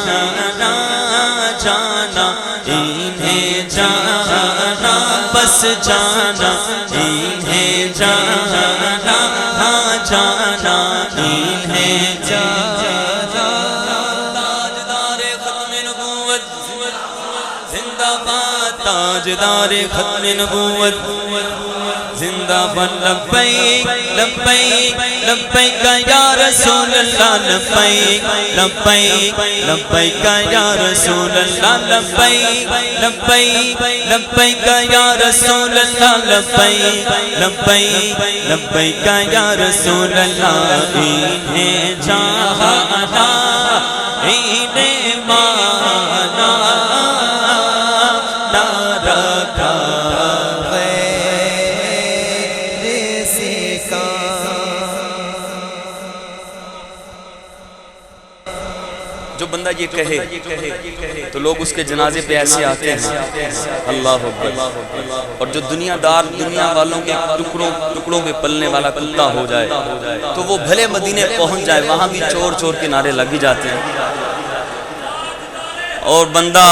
جانا جانا انہیں جانا بس جانا انہیں جانا ہاں جانا انہیں جانا تاجدار ختم نبوت زندہ باد تاجدار ختم نبوت زندہ باد لبیک لبیک لبیک یا رسول اللہ لبیک لبیک لبیک یا رسول اللہ لبیک لبیک لبیک یا رسول اللہ لبیک لبیک لبیک یا رسول اللہ انہیں جانا انہیں مانا نہ رکھا جو بندہ یہ کہے تو لوگ اس کے جنازے پہ ایسے آتے ہیں اللہ اکبر، اور جو دنیا دار دنیا والوں کے ٹکڑوں پہ پلنے والا کتا ہو جائے تو وہ بھلے مدینے پہنچ جائے، وہاں بھی چور چور کے نعرے لگ ہی جاتے ہیں. اور بندہ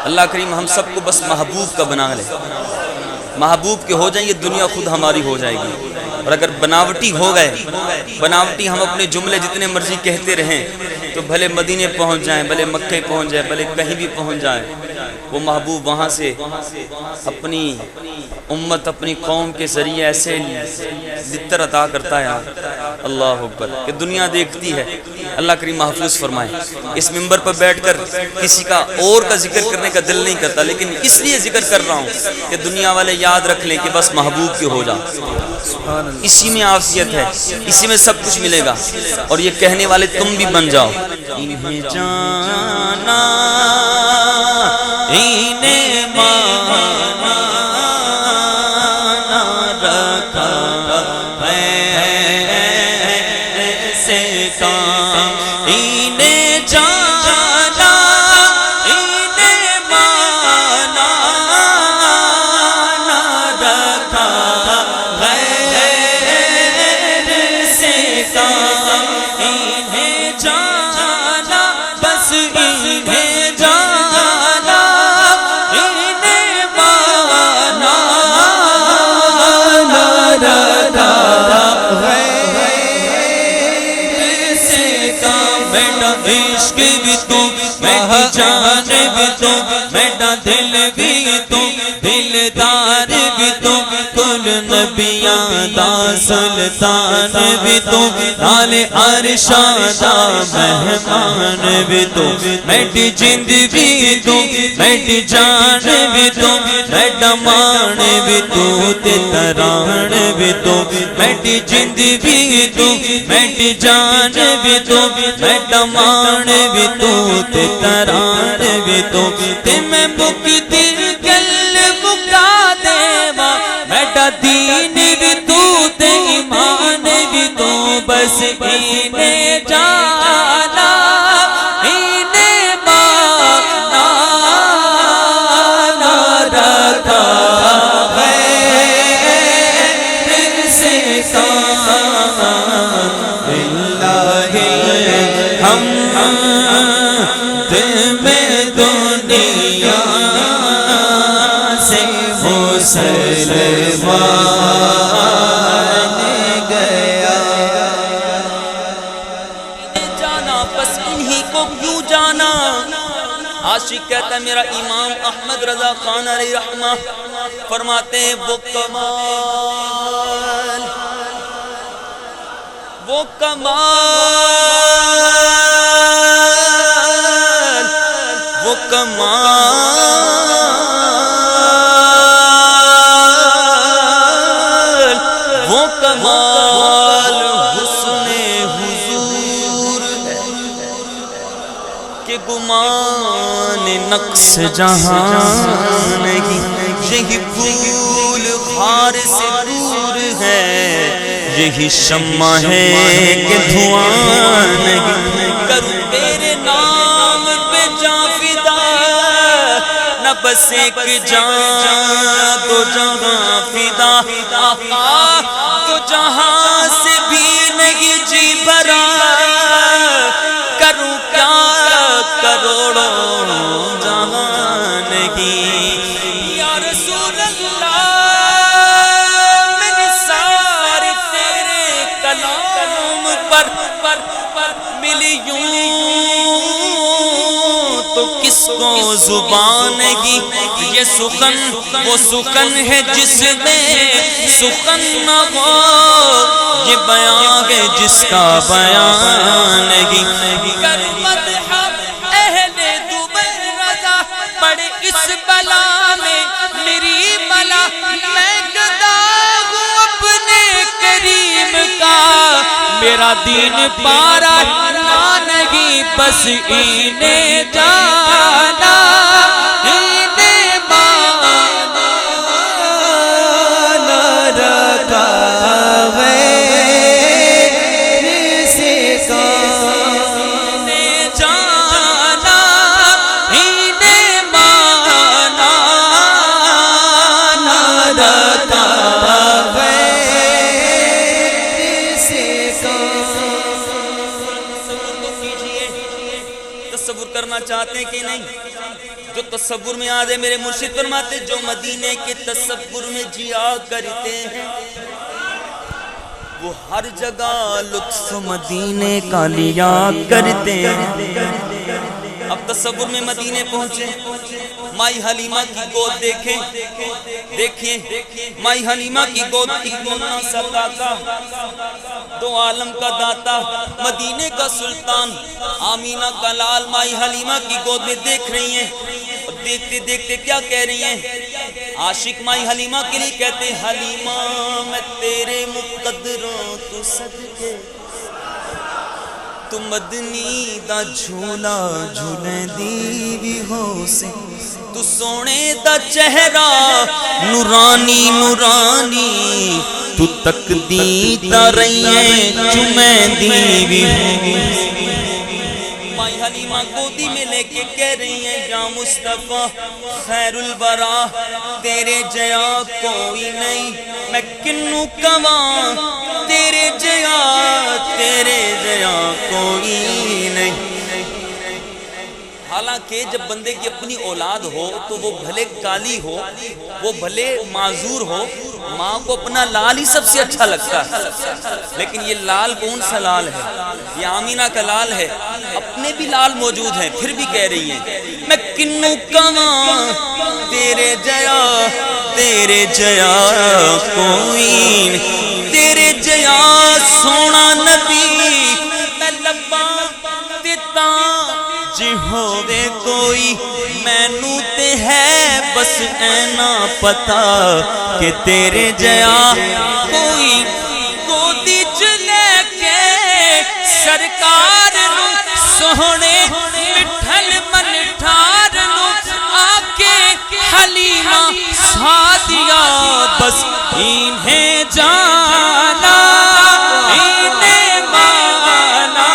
اللہ کریم ہم سب کو بس محبوب کا بنا لے، محبوب کے ہو جائیں یہ دنیا خود ہماری ہو جائے گی. اور اگر بناوٹی ہو گئے، بناوٹی ہم اپنے جملے جتنے مرضی کہتے رہیں تو بھلے مدینے پہنچ جائیں، بھلے مکے پہنچ جائیں، بھلے کہیں بھی پہنچ جائیں، وہ محبوب وہاں سے اپنی امت اپنی قوم کے ذریعے ایسے لطر عطا کرتا ہے اللہ اکبر کہ دنیا دیکھتی ہے. اللہ کریم محفوظ فرمائے. اس منبر پر بیٹھ کر کسی کا اور کا ذکر کرنے کا دل نہیں کرتا، لیکن اس لیے ذکر کر رہا ہوں کہ دنیا والے یاد رکھ لیں کہ بس محبوب کے ہو جا، اسی میں عافیت ہے، اسی میں سب کچھ ملے گا. اور یہ کہنے والے تم بھی بن جاؤ. انہیں جانا انہیں مانا نہ رکھا ایسے کام، انہیں جانا انہیں مانا نہ رکھا ایسے کام، انہیں جانا بس انہیں جانا انہیں مانا نہ رکھا ایسے کام. میرا عشق بھی تو میری جان بھی تو میرا دل بھی تو دلدار بھی تو کل نبیاں دا سلطان بھی تو نال عرشاں دا مہمان بھی تو میری جند بھی تو میری جان بھی تو میرا مان بھی تو تے تران بھی تو میری جند بھی تو میری جان بھی تو میرا مان بھی تو تے تران بھی تو تے میں مک دل گل مکا دیوا میرا دین بھی تو تے ایمان بھی تو بس انہیں جانا انہیں مانا نہ رکھا ایسے کام. باللہ ہم میں دنیا سے مسلمان گیا. جانا بس انہی کو کیوں جانا. عاشق کہتا ہے میرا امام احمد رضا خان علیہ رحمہ فرماتے ہیں وہ کمال وہ کمال حسن حضور کہ گمان نقص جہاں نہیں. یہی پھول خار سے دور ہے، یہی شمع ہے کہ دھواں نہیں. کروں تیرے نام پہ جاں فدا، نہ بس ایک جان دو جہاں فدا. آقا جہاں سے بھی نہیں جی بھرا، کروں کیا کروڑوں جہاں نہیں۔ یا رسول اللہ میرے سارے تیرے کلام پر ملی یوں تو کس کو زبان گی، یہ سخن وہ سخن ہے جس میں سخن نہ ہو، یہ بیان ہے جس کا بیان گی۔ کرمت حق اہل دوبر رضا پڑے اس بلا میں میری ملا، میں گدا ہوں اپنے کریم کا، میرا دین پارا نہیں بس انہیں جانا، انہیں مانا رکھا چاہتے ہیں کہ نہیں؟ جو تصور میں آ دے میرے مرشد فرماتے جو مدینے کے تصور میں جیا کرتے ہیں وہ ہر جگہ لطف مدینے کا لیا کرتے ہیں۔ اب تصور میں مدینے پہنچے، مائی حلیمہ کی گود دیکھیں مائی حلیمہ کی گود اکمنا سکاتا، دو عالم کا داتا، مدینے کا سلطان، آمینہ کا لال مائی حلیمہ کی گود میں دیکھ رہی ہیں، اور دیکھتے دیکھتے کیا کہہ رہی ہیں؟ عاشق مائی حلیمہ کے لیے کہتے ہیں حلیمہ میں تیرے مقدروں تو صدقے، تو مدنی دا جھولا جھولیں دی بھی ہو سے، تو سونے دا چہرہ نورانی نورانی، تو تکدی تا رہی چمیں دی بھی ہو۔ مائی حلیمہ گودی میں لے کے کہہ رہی ہیں یا مصطفیٰ خیر الورا تیرے جیا کوئی نہیں، میں کنوں کواں تیرے جیا کوئی نہیں۔ حالانکہ جب بندے کی اپنی اولاد ہو تو وہ بھلے کالی ہو، وہ بھلے معذور ہو، ماں کو اپنا لال ہی سب سے اچھا لگتا ہے، لیکن یہ لال کون سا لال ہے؟ یہ آمینہ کا لال ہے، اپنے بھی لال موجود ہیں، پھر بھی کہہ رہی ہیں میں کنوں کواں تیرے جیا کوئی نہیں، تیرے جیا سونا نبی میں لباں دیتا جی ہووے کوئی، مینوں تے ہے بس اینا پتا کہ تیرے جیا کوئی۔ گودی چ لے کے سرکار نو سوہنے مٹھل من ٹھار نو آکے حلیمہ سادیا بس انہیں جانا انہیں مانا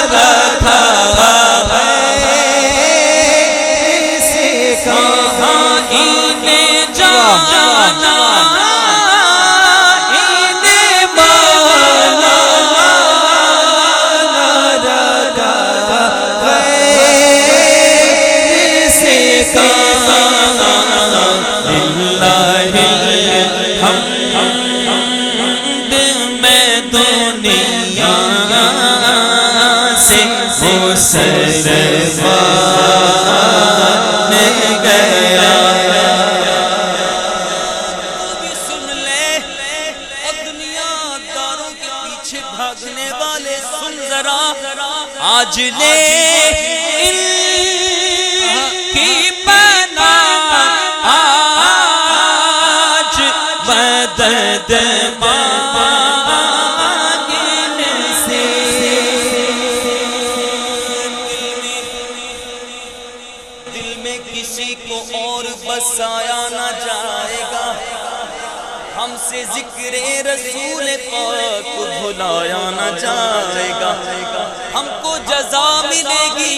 رکھا سے کہاں انہیں جانا انہیں مانا رکھا سے کہاں آج لے ان کی پناہ، آج مدد مانگنے سے دل میں کسی کو اور بسایا نہ جائے گا، ہم سے ذکر رسول پاک بھلایا نہ جائے گا، ہم کو جزا ملے گی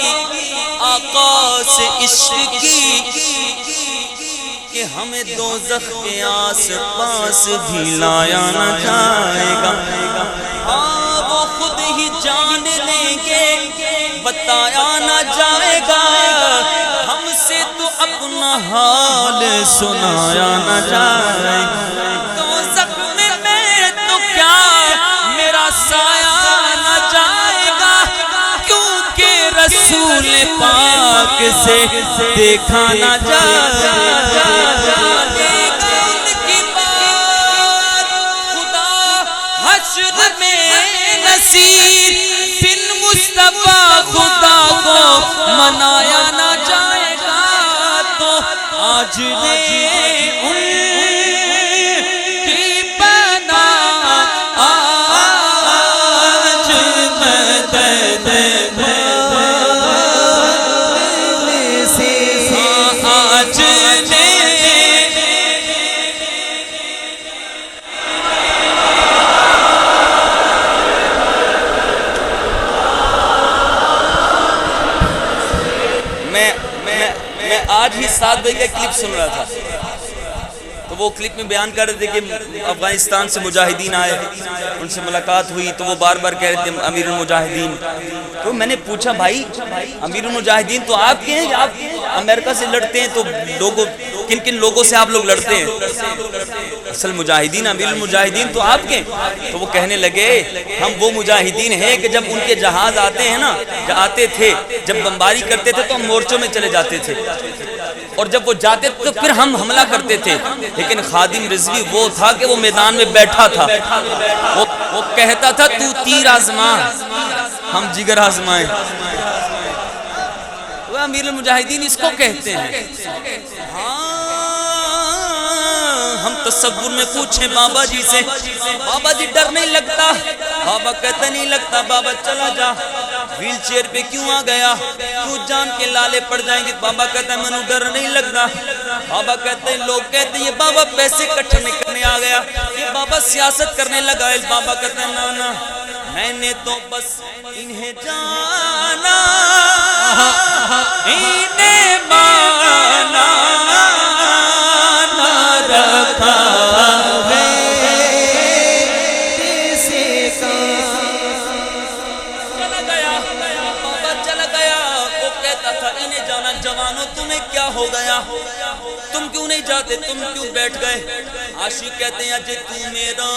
آقا سے عشق کی کہ ہمیں دوزخ کے آس پاس بھی لایا نہ جائے گا. ہاں وہ خود ہی جان لیں گے بتایا نہ جائے گا. ہم سے تو اپنا حال سنایا نہ جائے گا. دوزخ میں تو کیا میرا سایہ نہ جائے گا کیونکہ رسول پاک سے دیکھا نہ جائے گا. خدا حشر میں نصیر بن مصطفیٰ خدا کو منایا نہ جائے گا. تو آج لے ان کی پناہ آج مدد آج لے. میں آج ہی 7 بجے کا کلپ سن رہا تھا تو وہ کلپ میں بیان کر رہے تھے کہ افغانستان سے مجاہدین آئے, ان سے ملاقات ہوئی تو وہ بار بار کہہ رہے تھے امیر المجاہدین. تو میں نے پوچھا بھائی امیر المجاہدین تو آپ کے ہیں, آپ امریکہ سے لڑتے ہیں تو لوگوں کن کن لوگوں سے آپ لوگ لڑتے ہیں؟ اصل مجاہدین امیر المجاہدین تو آپ کے. تو وہ کہنے لگے ہم وہ مجاہدین ہیں کہ جب ان کے جہاز آتے ہیں نا, آتے تھے جب بمباری کرتے تھے تو ہم مورچوں میں چلے جاتے تھے اور جب وہ جاتے تو پھر ہم حملہ کرتے تھے. لیکن خادم رضوی وہ تھا کہ وہ میدان میں بیٹھا تھا, وہ کہتا تھا تو تیر آزما ہم جگر آزمائیں. وہ امیر المجاہدین اس کو کہتے ہیں. ہاں ہم تصور میں پوچھیں بابا جی سے, بابا جی ڈر نہیں لگتا؟ بابا کہتا نہیں لگتا. بابا چلا جا, ویل چیئر پہ کیوں آ گیا, کیوں جان کے لالے پڑ جائیں گے؟ بابا کہتا ہے منو ڈر نہیں لگتا. بابا کہتے ہیں لوگ کہتے ہیں یہ بابا پیسے اکٹھے کرنے آ گیا, یہ بابا سیاست کرنے لگا ہے. بابا کہتا ہے نا میں نے تو بس انہیں جانا انہیں مانا نہ رکھا ہے کسی کا. چلا گیا بابا چلا گیا. وہ کہتا تھا انہیں جانا. جوانوں تمہیں کیا ہو گیا, تم کیوں نہیں جاتے, تم کیوں بیٹھ گئے؟ عاشق کہتے ہیں اجے تو میرا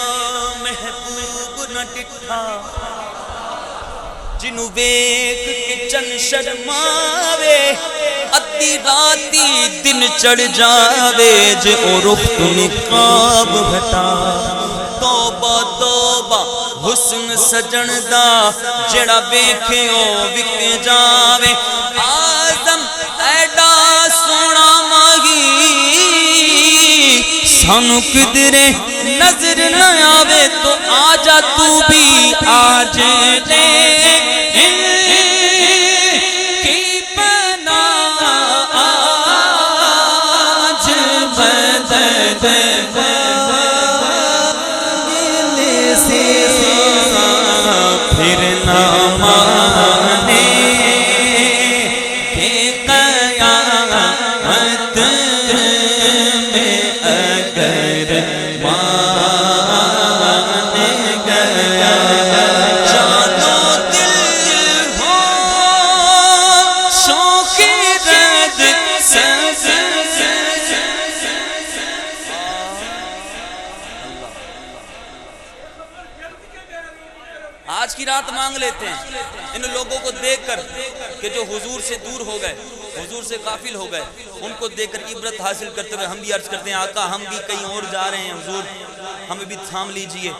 محبوب نہ ڈٹھا جنوں ویکھ کے چن شرماوے ادھی راتی دن چڑھ جاوے جے او رخ تو نقاب ہٹا. توبہ توبہ حسن سجن دا جڑا ویکھے او وک جاوے. آزم ایڈا سونا ماہی سانو کدرے نظر نہ آوے تو آجا تو بھی آج لے ان کی پناہ آج مدد سے پھر نہ مانے کہ قیامت میں اگر مان گیا جانو دل ہو شوق رد آج کی رات مانگ لیتے ہیں ان لوگوں کو دیکھ کر کہ جو حضور سے دور ہو گئے, حضور سے غافل ہو گئے, ان کو دیکھ کر عبرت حاصل کرتے ہوئے ہم بھی عرض کرتے ہیں آقا ہم بھی کہیں اور جا رہے ہیں, حضور ہمیں بھی تھام لیجئے,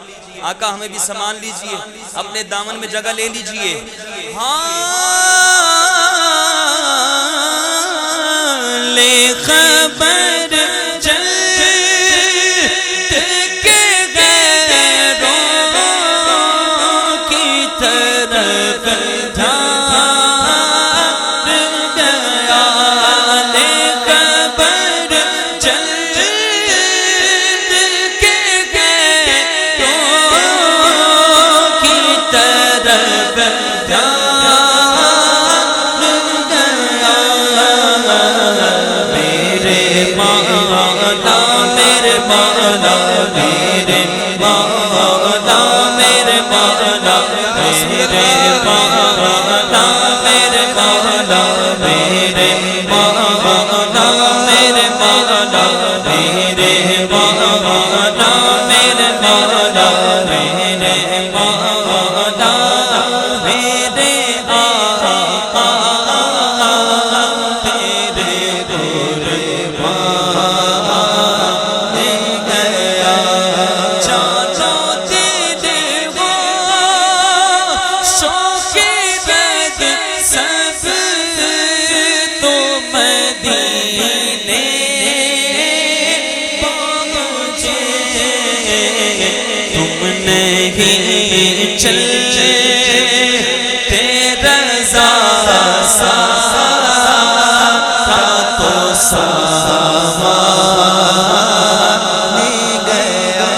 آقا ہمیں بھی سامان لیجئے, اپنے دامن میں جگہ لے لیجئے. ہاں لے خبر چل کے غیروں کی طرف دھیان گیا. لے خبر چل کے غیروں کی طرف دھیان میرے مولا میرے مولا میرے مولا میرے مولا میرے مولا میرے مولا میرے مولا میرے مولا میرے مولا میرے آقا تیرے قربان گیا چاچا تیرے وہ شوق بد سب تو مدینے پہنچے تم نہیں چلے تیرا سارا تو سامان گیا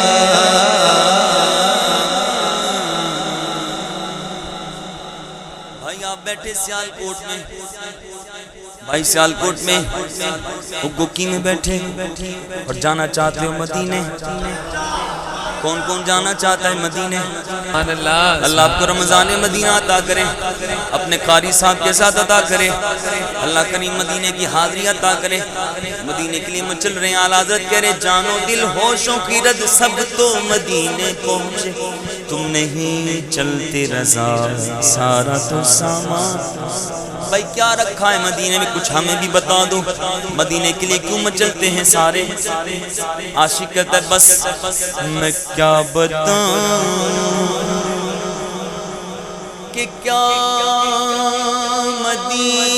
بھائی آپ بیٹھے سیالکوٹ میں بھائی سیالکوٹ میں گوکی میں بیٹھے اور جانا چاہتے ہو مدینے کون کون جانا چاہتا ہے مدینے اللہ آپ کو رمضان مدینہ عطا کرے اپنے قاری صاحب کے ساتھ عطا کرے اللہ کریم مدینے کی حاضری عطا کرے مدینے کے لیے میں چل رہے ہیں اعلیٰ حضرت کہہ رہے جانو دل ہوشوں کی رد سب تو مدینے پہنچے تم نہیں چلتے رضا سارا تو سامان بھائی کیا رکھا ہے مدینے میں کچھ ہمیں بھی بتا دو مدینے کے لیے کیوں مچلتے ہیں سارے عاشق کہتا ہے بس میں کیا بتاؤں کہ کیا مدینے